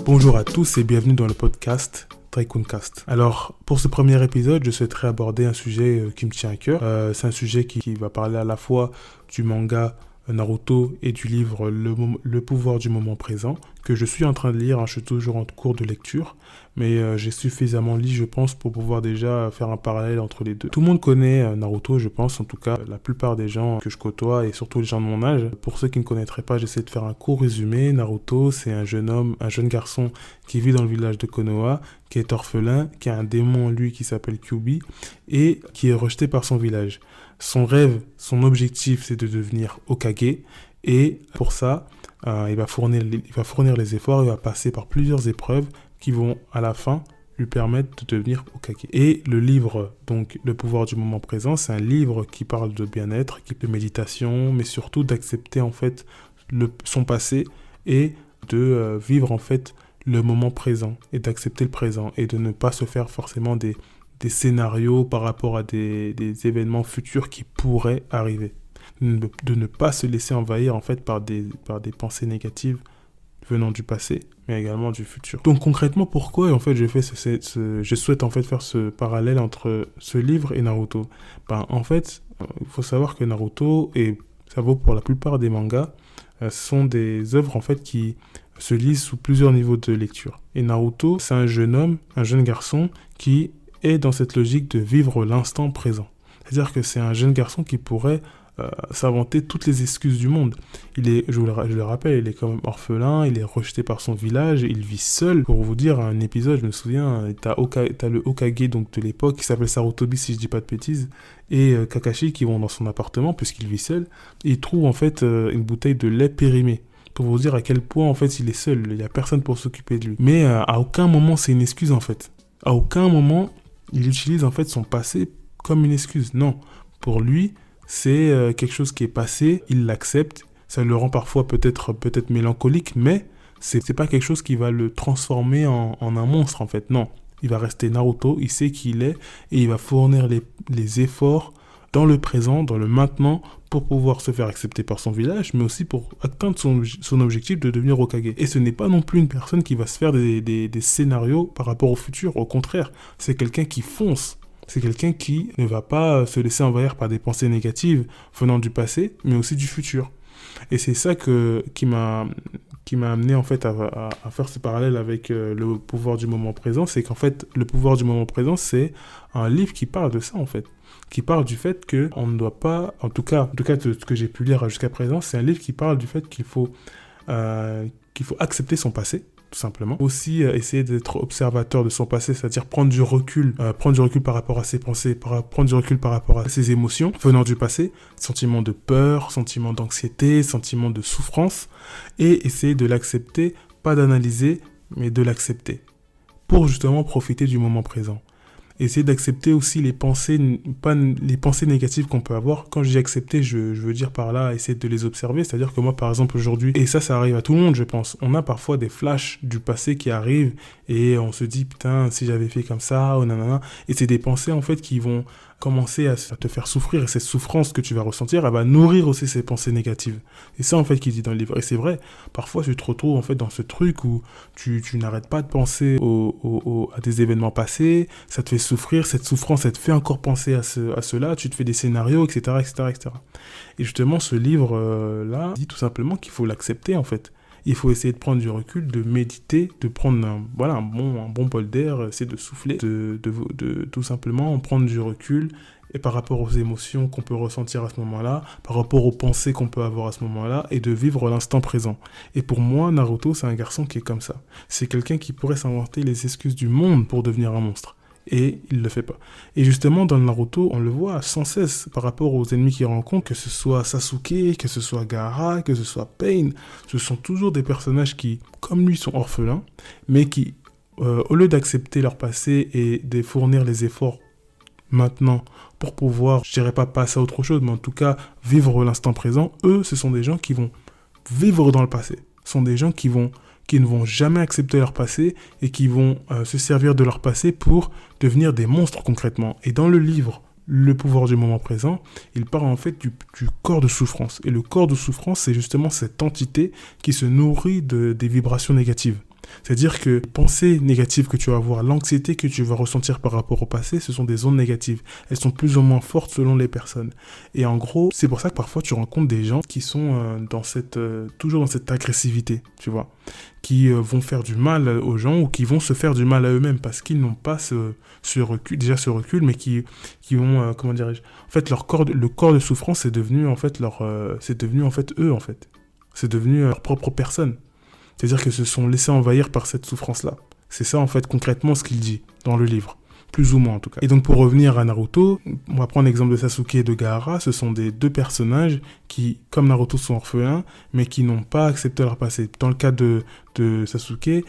Bonjour à tous et bienvenue dans le podcast Tycooncast. Alors, pour ce premier épisode, je souhaiterais aborder un sujet qui me tient à cœur. C'est un sujet qui va parler à la fois du manga Naruto et du livre Le pouvoir du moment présent, que je suis en train de lire, je suis toujours en cours de lecture, mais j'ai suffisamment lu, je pense, pour pouvoir déjà faire un parallèle entre les deux. Tout le monde connaît Naruto, je pense, en tout cas, la plupart des gens que je côtoie, et surtout les gens de mon âge. Pour ceux qui ne connaîtraient pas, j'essaie de faire un court résumé. Naruto, c'est un jeune garçon qui vit dans le village de Konoha, qui est orphelin, qui a un démon, lui, qui s'appelle Kyuubi, et qui est rejeté par son village. Son rêve, son objectif, c'est de devenir Hokage, et pour ça, il va fournir les efforts, il va passer par plusieurs épreuves qui vont, à la fin, lui permettre de devenir Hokage. Et le livre, donc, Le pouvoir du moment présent, c'est un livre qui parle de bien-être, de méditation, mais surtout d'accepter, en fait, son passé et de vivre, en fait, le moment présent, et d'accepter le présent, et de ne pas se faire forcément des scénarios par rapport à des événements futurs qui pourraient arriver. De ne pas se laisser envahir en fait par des pensées négatives venant du passé, mais également du futur. Donc concrètement, pourquoi en fait je souhaite en fait faire ce parallèle entre ce livre et Naruto. En fait, il faut savoir que Naruto, et ça vaut pour la plupart des mangas, sont des œuvres en fait qui se lisent sous plusieurs niveaux de lecture. Et Naruto, c'est un jeune garçon qui est dans cette logique de vivre l'instant présent. C'est-à-dire que c'est un jeune garçon qui pourrait s'inventer toutes les excuses du monde. Je le rappelle, il est quand même orphelin, il est rejeté par son village, il vit seul. Pour vous dire, un épisode, je me souviens, t'as le Hokage donc, de l'époque, qui s'appelle Sarutobi, si je dis pas de bêtises, et Kakashi qui vont dans son appartement, puisqu'il vit seul, et il trouve en fait une bouteille de lait périmé. Pour vous dire à quel point en fait il est seul, il n'y a personne pour s'occuper de lui. Mais à aucun moment c'est une excuse en fait. À aucun moment il utilise en fait son passé comme une excuse. Non, pour lui, c'est quelque chose qui est passé, il l'accepte. Ça le rend parfois peut-être mélancolique, mais c'est pas quelque chose qui va le transformer en un monstre en fait. Non, il va rester Naruto, il sait qui il est et il va fournir les efforts dans le présent, dans le maintenant, pour pouvoir se faire accepter par son village, mais aussi pour atteindre son objectif de devenir Hokage. Et ce n'est pas non plus une personne qui va se faire des scénarios par rapport au futur. Au contraire, c'est quelqu'un qui fonce. C'est quelqu'un qui ne va pas se laisser envahir par des pensées négatives venant du passé, mais aussi du futur. Et c'est ça qui m'a amené en fait à faire ce parallèle avec le pouvoir du moment présent. C'est qu'en fait, le pouvoir du moment présent, c'est un livre qui parle de ça en fait. Qui parle du fait qu'on ne doit pas, en tout cas de ce que j'ai pu lire jusqu'à présent, c'est un livre qui parle du fait qu'il faut accepter son passé, tout simplement. Aussi essayer d'être observateur de son passé, c'est-à-dire prendre du recul par rapport à ses pensées, prendre du recul par rapport à ses émotions venant du passé, sentiments de peur, sentiments d'anxiété, sentiments de souffrance, et essayer de l'accepter, pas d'analyser, mais de l'accepter, pour justement profiter du moment présent. Essayer d'accepter aussi les pensées négatives qu'on peut avoir. Quand je dis accepter, je veux dire par là, essayer de les observer. C'est-à-dire que moi, par exemple, aujourd'hui, et ça arrive à tout le monde, je pense, on a parfois des flashs du passé qui arrivent et on se dit, putain, si j'avais fait comme ça, ou nanana. Et c'est des pensées, en fait, qui vont commencer à te faire souffrir. Et cette souffrance que tu vas ressentir, elle va nourrir aussi ces pensées négatives. C'est ça, en fait, qu'il dit dans le livre. Et c'est vrai, parfois, tu te retrouves, en fait, dans ce truc où tu n'arrêtes pas de penser à des événements passés, ça te fait souffrir, cette souffrance, elle te fait encore penser à cela, tu te fais des scénarios, etc., etc., etc. Et justement, ce livre-là dit tout simplement qu'il faut l'accepter, en fait. Il faut essayer de prendre du recul, de méditer, de prendre un bon bol d'air, essayer de souffler, de tout simplement prendre du recul, et par rapport aux émotions qu'on peut ressentir à ce moment-là, par rapport aux pensées qu'on peut avoir à ce moment-là, et de vivre l'instant présent. Et pour moi, Naruto, c'est un garçon qui est comme ça. C'est quelqu'un qui pourrait s'inventer les excuses du monde pour devenir un monstre. Et il ne le fait pas. Et justement, dans le Naruto, on le voit sans cesse par rapport aux ennemis qu'il rencontre, que ce soit Sasuke, que ce soit Gaara, que ce soit Pain, ce sont toujours des personnages qui, comme lui, sont orphelins, mais qui, au lieu d'accepter leur passé et de fournir les efforts maintenant pour pouvoir, je dirais pas passer à autre chose, mais en tout cas vivre l'instant présent, eux, ce sont des gens qui vont vivre dans le passé. Ce sont des gens qui ne vont jamais accepter leur passé et qui vont se servir de leur passé pour devenir des monstres concrètement. Et dans le livre Le pouvoir du moment présent, il parle en fait du corps de souffrance. Et le corps de souffrance, c'est justement cette entité qui se nourrit des vibrations négatives. C'est-à-dire que les pensées négatives que tu vas avoir, l'anxiété que tu vas ressentir par rapport au passé, ce sont des ondes négatives. Elles sont plus ou moins fortes selon les personnes. Et en gros, c'est pour ça que parfois tu rencontres des gens qui sont toujours dans cette agressivité, tu vois, qui vont faire du mal aux gens ou qui vont se faire du mal à eux-mêmes parce qu'ils n'ont pas ce recul, mais qui ont, comment dirais-je, en fait, le corps de souffrance, c'est devenu en fait eux, en fait. C'est devenu leur propre personne. C'est-à-dire qu'ils se sont laissés envahir par cette souffrance-là. C'est ça, en fait, concrètement, ce qu'il dit dans le livre. Plus ou moins, en tout cas. Et donc, pour revenir à Naruto, on va prendre l'exemple de Sasuke et de Gaara. Ce sont des deux personnages qui, comme Naruto, sont orphelins, mais qui n'ont pas accepté leur passé. Dans le cas de Sasuke,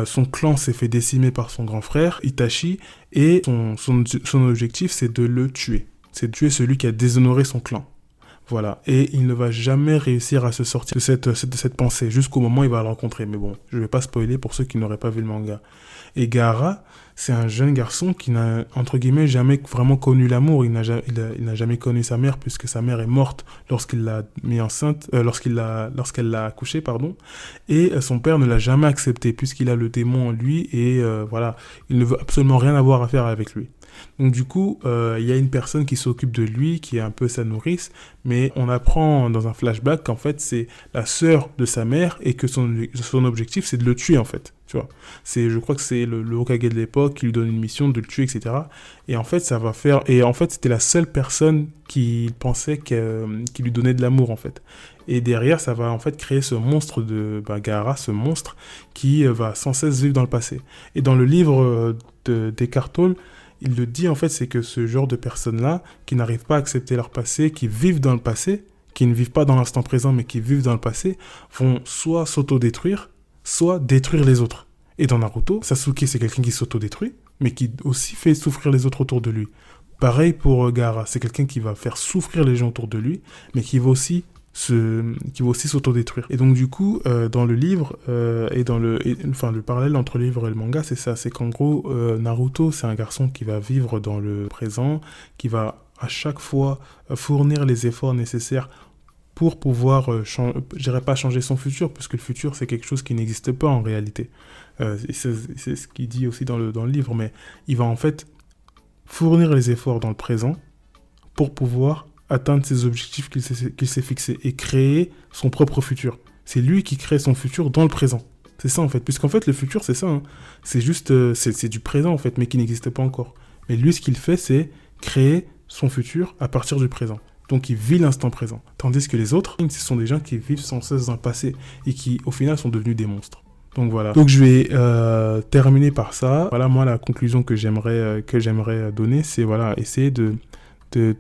son clan s'est fait décimer par son grand frère, Itachi, et son objectif, c'est de le tuer. C'est de tuer celui qui a déshonoré son clan. Voilà, et il ne va jamais réussir à se sortir de cette pensée jusqu'au moment où il va le rencontrer. Mais bon, je ne vais pas spoiler pour ceux qui n'auraient pas vu le manga. Et Gaara, c'est un jeune garçon qui n'a, entre guillemets, jamais vraiment connu l'amour. Il n'a jamais connu sa mère puisque sa mère est morte lorsqu'il l'a mis enceinte, lorsqu'elle l'a accouché, pardon. Et son père ne l'a jamais accepté puisqu'il a le démon en lui et voilà, il ne veut absolument rien avoir à faire avec lui. Donc du coup, il y a une personne qui s'occupe de lui, qui est un peu sa nourrice, mais on apprend dans un flashback qu'en fait c'est la sœur de sa mère et que son objectif c'est de le tuer en fait, tu vois. Je crois que c'est le Hokage de l'époque qui lui donne une mission de le tuer, etc. Et en fait c'était la seule personne qui pensait qui lui donnait de l'amour en fait. Et derrière, ça va en fait créer ce monstre de Gaara, ce monstre qui va sans cesse vivre dans le passé. Et dans le livre d'Eckhart Tolle, il le dit en fait, c'est que ce genre de personnes-là, qui n'arrivent pas à accepter leur passé, qui vivent dans le passé, qui ne vivent pas dans l'instant présent, mais qui vivent dans le passé, vont soit s'autodétruire, soit détruire les autres. Et dans Naruto, Sasuke, c'est quelqu'un qui s'autodétruit, mais qui aussi fait souffrir les autres autour de lui. Pareil pour Gaara, c'est quelqu'un qui va faire souffrir les gens autour de lui, mais qui va aussi s'autodétruire. Et donc du coup, dans le livre, le parallèle entre le livre et le manga, c'est ça, c'est qu'en gros, Naruto, c'est un garçon qui va vivre dans le présent, qui va à chaque fois fournir les efforts nécessaires pour pouvoir, je dirais pas changer son futur, puisque le futur, c'est quelque chose qui n'existe pas en réalité. C'est ce qu'il dit aussi dans le livre, mais il va en fait fournir les efforts dans le présent pour pouvoir atteindre ses objectifs qu'il s'est fixés et créer son propre futur. C'est lui qui crée son futur dans le présent. C'est ça en fait, puisqu'en fait le futur c'est ça, hein. C'est juste, c'est du présent en fait, mais qui n'existe pas encore. Mais lui ce qu'il fait c'est créer son futur à partir du présent. Donc il vit l'instant présent. Tandis que les autres, ce sont des gens qui vivent sans cesse dans le passé et qui au final sont devenus des monstres. Donc voilà. Donc je vais terminer par ça. Voilà, moi la conclusion que j'aimerais donner, c'est voilà, essayer de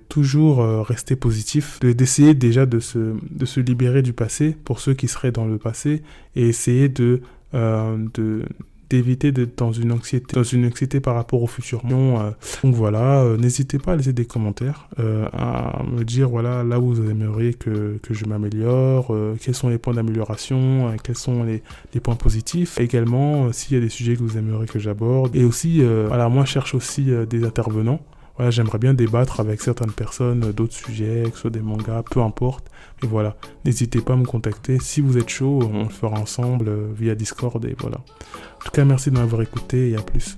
toujours rester positif, d'essayer déjà de se libérer du passé pour ceux qui seraient dans le passé et essayer d'éviter d'être dans une anxiété par rapport au futur. Donc voilà, n'hésitez pas à laisser des commentaires, à me dire voilà là où vous aimeriez que je m'améliore, quels sont les points d'amélioration, quels sont les points positifs. Également, s'il y a des sujets que vous aimeriez que j'aborde. Et aussi, voilà, moi je cherche aussi des intervenants. Voilà, j'aimerais bien débattre avec certaines personnes d'autres sujets, que ce soit des mangas, peu importe. Et voilà, n'hésitez pas à me contacter. Si vous êtes chaud, on le fera ensemble via Discord et voilà. En tout cas, merci de m'avoir écouté et à plus.